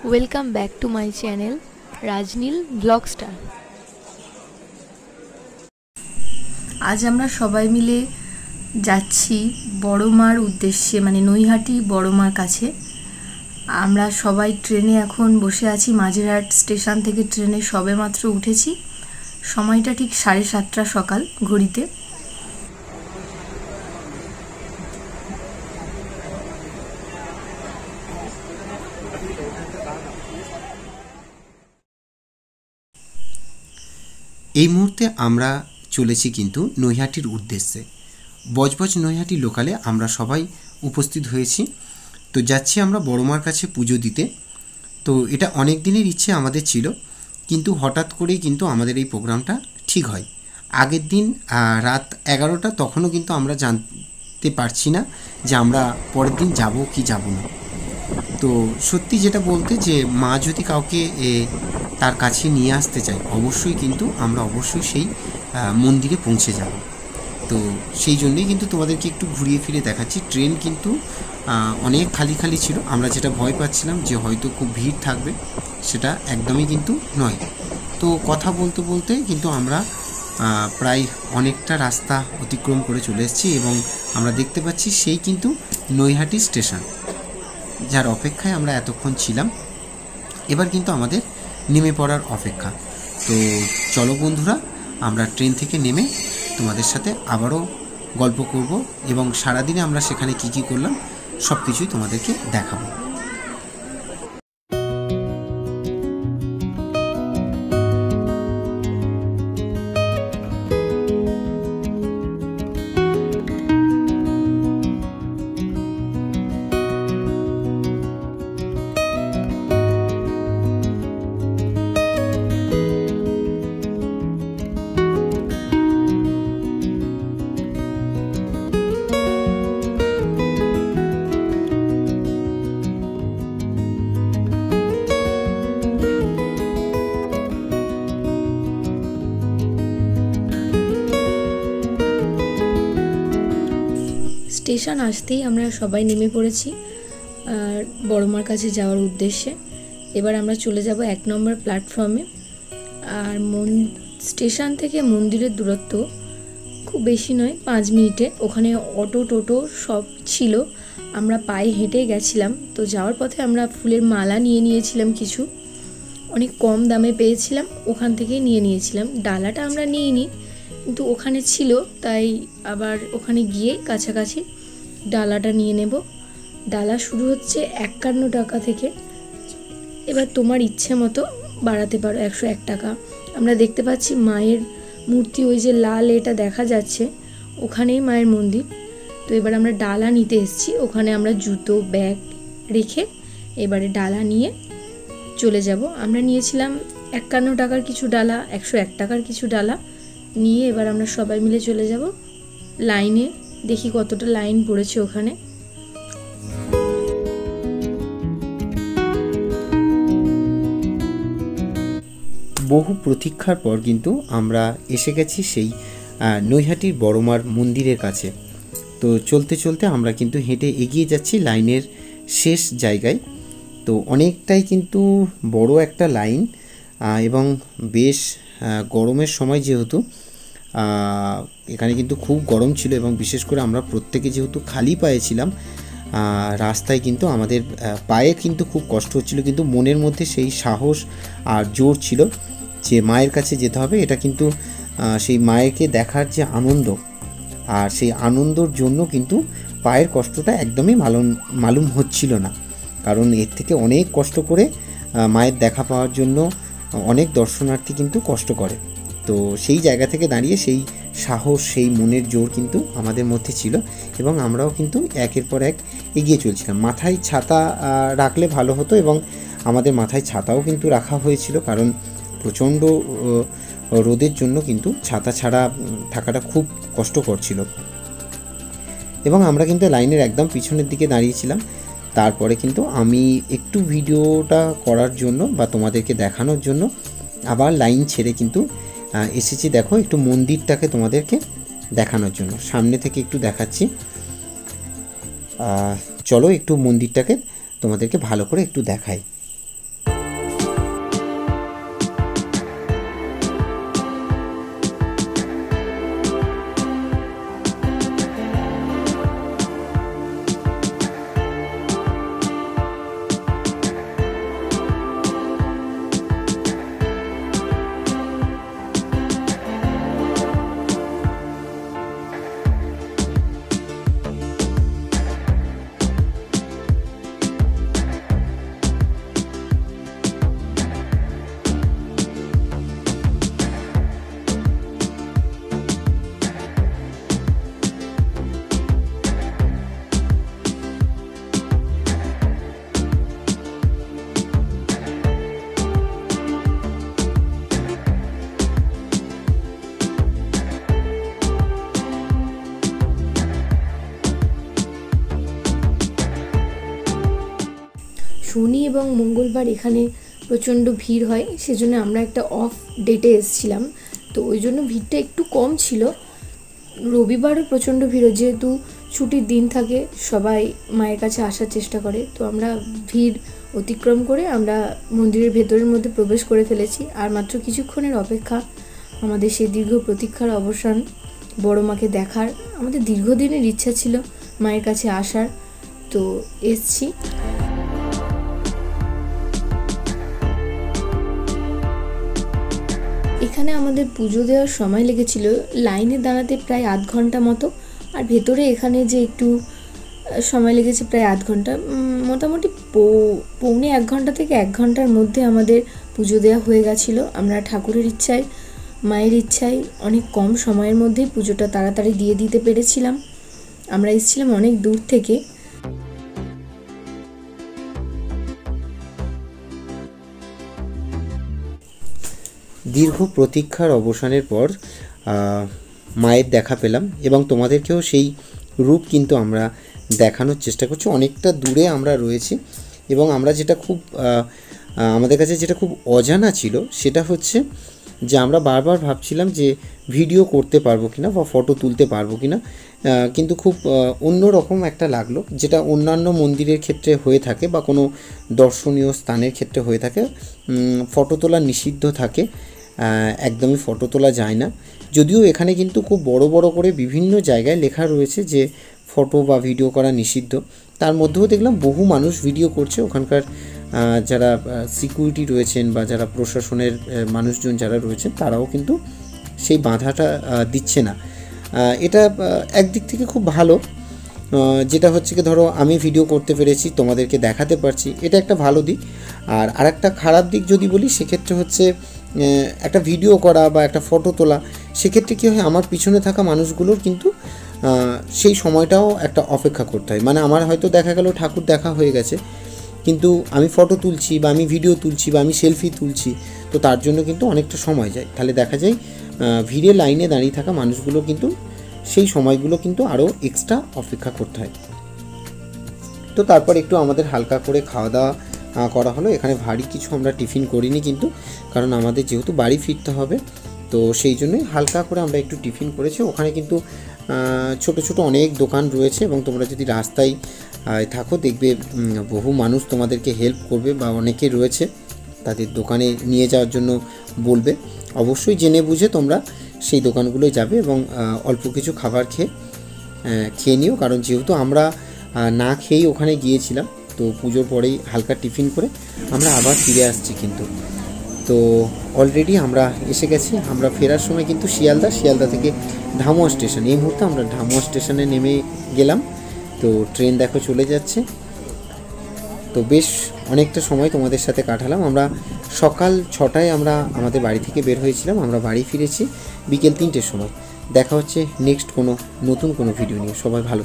Welcome back to my channel Rajnil blog star. আজ আমরা সবাই মিলে যাচ্ছি বড় মার উদ্দেশ্যে, মানে নৈহাটি বড় মার কাছে। আমরা সবাই ট্রেনে এখন বসে আছি। মাঝেরহাট স্টেশন থেকে ট্রেনে সবেমাত্র উঠেছি। সময়টা ঠিক 7:30 সকাল ঘড়িতে। এই মুহূর্তে আমরা চলেছি কিন্তু নৈহাটির উদ্দেশ্যে। বজবজ নৈহাটি লোকালে আমরা সবাই উপস্থিত হয়েছি। তো যাচ্ছি আমরা বড়মার কাছে পুজো দিতে। তো এটা অনেক দিনের ইচ্ছে আমাদের ছিল, কিন্তু হঠাৎ করেই কিন্তু আমাদের এই প্রোগ্রামটা ঠিক হয়। আগের দিন রাত 11টা, তখনও কিন্তু আমরা জানতে পারছি না যে আমরা পরের দিন যাব কি যাব না। তো সত্যি যেটা বলতে, যে মা যদি কাউকে তার কাছে নিয়ে আসতে চায়, অবশ্যই কিন্তু আমরা অবশ্যই সেই মন্দিরে পৌঁছে যাব। তো সেই জন্যই কিন্তু তোমাদেরকে একটু ঘুরিয়ে ফিরে দেখাচ্ছি। ট্রেন কিন্তু অনেক খালি খালি ছিল। আমরা যেটা ভয় পাচ্ছিলাম যে হয়তো খুব ভিড় থাকবে, সেটা একদমই কিন্তু নয়। তো কথা বলতে বলতে কিন্তু আমরা প্রায় অনেকটা রাস্তা অতিক্রম করে চলে এসেছি এবং আমরা দেখতে পাচ্ছি সেই কিন্তু নৈহাটি স্টেশন, যার অপেক্ষায় আমরা এতক্ষণ ছিলাম। এবার কিন্তু আমাদের নেমে পড়ার অপেক্ষা। তো চলো বন্ধুরা, আমরা ট্রেন থেকে নেমে তোমাদের সাথে আবারও গল্প করব এবং সারাদিনে আমরা সেখানে কি কি করলাম সব কিছুই তোমাদেরকে দেখাবো। স্টেশন আসতেই আমরা সবাই নেমে পড়েছি আর বড়মার কাছে যাওয়ার উদ্দেশ্যে। এবার আমরা চলে যাব 1 নম্বর প্ল্যাটফর্মে। আর স্টেশন থেকে মন্দিরের দূরত্ব খুব বেশি নয়, 5 মিনিটে। ওখানে অটো টোটো সব ছিল, আমরা পায়ে হেঁটে গেছিলাম। তো যাওয়ার পথে আমরা ফুলের মালা নিয়ে নিয়েছিলাম কিছু, অনেক কম দামে পেয়েছিলাম, ওখান থেকেই নিয়ে নিয়েছিলাম। ডালাটা আমরা নিইনি, কিন্তু ওখানে ছিল, তাই আবার ওখানে গিয়ে কাছাকাছি ডালাটা নিয়ে নেব। ডালা শুরু হচ্ছে 51 টাকা থেকে। এবার তোমার ইচ্ছে মতো বাড়াতে পারো, 101 টাকা। আমরা দেখতে পাচ্ছি মায়ের মূর্তি, ওই যে লাল এটা দেখা যাচ্ছে, ওখানেই মায়ের মন্দির। তো এবার আমরা ডালা নিতে এসেছি। ওখানে আমরা জুতো ব্যাগ রেখে এবারে ডালা নিয়ে চলে যাব। আমরা নিয়েছিলাম 51 টাকার কিছু ডালা, 101 টাকার কিছু ডালা নিয়ে এবার আমরা সবাই মিলে চলে যাব লাইনে। দেখি কতটা লাইন পড়েছে ওখানে। বহু প্রতীক্ষার পর কিন্তু আমরা এসে গেছি সেই নৈহাটির বড়মার মন্দিরের কাছে। তো চলতে চলতে আমরা কিন্তু হেঁটে এগিয়ে যাচ্ছি লাইনের শেষ জায়গায়। তো অনেকটাই কিন্তু বড় একটা লাইন এবং বেশ গরমের সময়, যেহেতু এখানে কিন্তু খুব গরম ছিল এবং বিশেষ করে আমরা প্রত্যেকে যেহেতু খালি পায়ে ছিলাম, রাস্তায় কিন্তু আমাদের পায়ে কিন্তু খুব কষ্ট হচ্ছিল, কিন্তু মনের মধ্যে সেই সাহস আর জোর ছিল যে মায়ের কাছে যেতে হবে। এটা কিন্তু সেই মায়েরকে দেখার যে আনন্দ, আর সেই আনন্দর জন্য কিন্তু পায়ের কষ্টটা একদমই মালুম হচ্ছিল না। কারণ এর থেকে অনেক কষ্ট করে মায়ের দেখা পাওয়ার জন্য অনেক দর্শনার্থী কিন্তু কষ্ট করে। তো সেই জায়গা থেকে দাঁড়িয়ে সেই সাহস, সেই মনের জোর কিন্তু আমাদের মধ্যে ছিল এবং আমরাও কিন্তু একের পর এক এগিয়ে চলছিলাম। মাথায় ছাতা রাখলে ভালো হতো এবং আমাদের মাথায় ছাতাও কিন্তু রাখা হয়েছিল, কারণ প্রচণ্ড রোদের জন্য কিন্তু ছাতা ছাড়া থাকাটা খুব কষ্টকর ছিল। এবং আমরা কিন্তু লাইনের একদম পিছনের দিকে দাঁড়িয়েছিলাম। তারপরে কিন্তু আমি একটু ভিডিওটা করার জন্য বা তোমাদেরকে দেখানোর জন্য আবার লাইন ছেড়ে কিন্তু এসেছি। দেখো, একটু মন্দিরটাকে তোমাদেরকে দেখানোর জন্য সামনে থেকে একটু দেখাচ্ছি। চলো একটু মন্দিরটাকে তোমাদেরকে ভালো করে একটু দেখাই। এবং মঙ্গলবার এখানে প্রচণ্ড ভিড় হয়, সেজন্য আমরা একটা অফ ডেটে এসেছিলাম, তো ওই জন্য ভিড়টা একটু কম ছিল। রবিবারও প্রচণ্ড ভিড়, যেহেতু ছুটির দিন থাকে সবাই মায়ের কাছে আসার চেষ্টা করে, তো আমরা ভিড় অতিক্রম করে আমরা মন্দিরের ভেতরের মধ্যে প্রবেশ করে ফেলেছি। আর মাত্র কিছুক্ষণের অপেক্ষা, আমাদের সেই দীর্ঘ প্রতীক্ষার অবসান, বড় মাকে দেখার। আমাদের দীর্ঘদিনের ইচ্ছা ছিল মায়ের কাছে আসার, তো এসছি। এখানে আমাদের পুজো দেওয়ার সময় লেগেছিল লাইনে দাঁড়াতে প্রায় আধ ঘন্টা মতো, আর ভেতরে এখানে যে একটু সময় লেগেছে প্রায় আধ ঘন্টা, মোটামুটি পৌনে 1 ঘন্টা থেকে 1 ঘন্টার মধ্যে আমাদের পুজো দেওয়া হয়ে গেছিলো। আমরা ঠাকুরের ইচ্ছায়, মায়ের ইচ্ছায় অনেক কম সময়ের মধ্যেই পুজোটা তাড়াতাড়ি দিয়ে দিতে পেরেছিলাম। আমরা এসেছিলাম অনেক দূর থেকে। দীর্ঘ প্রতীক্ষার অবসানের পর মায়ের দেখা পেলাম এবং তোমাদেরকেও সেই রূপ কিন্তু আমরা দেখানোর চেষ্টা করছি। অনেকটা দূরে আমরা রয়েছি এবং আমরা যেটা খুব আমাদের কাছে যেটা খুব অজানা ছিল সেটা হচ্ছে যে আমরা বারবার ভাবছিলাম যে ভিডিও করতে পারবো কিনা বা ফটো তুলতে পারবো কিনা, কিন্তু খুব অন্য রকম একটা লাগলো, যেটা অন্যান্য মন্দিরের ক্ষেত্রে হয়ে থাকে বা কোনো দর্শনীয় স্থানের ক্ষেত্রে হয়ে থাকে। ফটো তোলা নিষিদ্ধ থাকে, একদমই ফটো তোলা যায় না। যদিও এখানে কিন্তু খুব বড় বড় করে বিভিন্ন জায়গায় লেখা রয়েছে যে ফটো বা ভিডিও করা নিষিদ্ধ, তার মধ্যেও দেখলাম বহু মানুষ ভিডিও করছে। ওখানকার যারা সিকিউরিটি রয়েছেন বা যারা প্রশাসনের মানুষজন যারা রয়েছেন তারাও কিন্তু সেই বাধাটা দিচ্ছে না। এটা একদিক থেকে খুব ভালো, যেটা হচ্ছে কি ধরো আমি ভিডিও করতে পেরেছি, তোমাদেরকে দেখাতে পারছি, এটা একটা ভালো দিক। আর আরেকটা খারাপ দিক যদি বলি সেক্ষেত্রে হচ্ছে একটা ভিডিও করা বা একটা ফটো তোলা, সেক্ষেত্রে কী হয়, আমার পিছনে থাকা মানুষগুলোর কিন্তু সেই সময়টাও একটা অপেক্ষা করতে হয়। মানে আমার হয়তো দেখা গেল ঠাকুর দেখা হয়ে গেছে, কিন্তু আমি ফটো তুলছি বা আমি ভিডিও তুলছি বা আমি সেলফি তুলছি, তো তার জন্য কিন্তু অনেকটা সময় যায়। তাহলে দেখা যায় ভিড়ে লাইনে দাঁড়িয়ে থাকা মানুষগুলো কিন্তু সেই সময়গুলো কিন্তু আরও এক্সট্রা অপেক্ষা করতে হয়। তো তারপর একটু আমাদের হালকা করে খাওয়া দাওয়া করা হলো। এখানে ভারী কিছু আমরা টিফিন করিনি কিন্তু, কারণ আমাদের যেহেতু বাড়ি ফিরতে হবে, তো সেই জন্যই হালকা করে আমরা একটু টিফিন করেছি। ওখানে কিন্তু ছোট ছোট অনেক দোকান রয়েছে এবং তোমরা যদি রাস্তায় থাকো দেখবে বহু মানুষ তোমাদেরকে হেল্প করবে বা অনেকে রয়েছে তাদের দোকানে নিয়ে যাওয়ার জন্য বলবে। অবশ্যই জেনে বুঝে তোমরা সেই দোকানগুলোয় যাবে এবং অল্প কিছু খাবার খেয়ে নিও, কারণ যেহেতু আমরা না খেয়েই ওখানে গিয়েছিলাম, তো পুজোর পরেই হালকা টিফিন করে আমরা আবার ফিরে আসছি। কিন্তু তো অলরেডি আমরা এসে গেছি। আমরা ফেরার সময় কিন্তু শিয়ালদা থেকে ধামুয়া স্টেশন, এই মুহূর্তে আমরা ধামুয়া স্টেশনে নেমে গেলাম। তো ট্রেন দেখো চলে যাচ্ছে। তো বেশ অনেকটা সময় তোমাদের সাথে কাটালাম। আমরা সকাল 6টায় আমরা আমাদের বাড়ি থেকে বের হয়েছিলাম, আমরা বাড়ি ফিরেছি বিকেল 3টের সময়। দেখা হচ্ছে নেক্সট কোনো নতুন কোনো ভিডিও নিয়ে। সবাই ভালো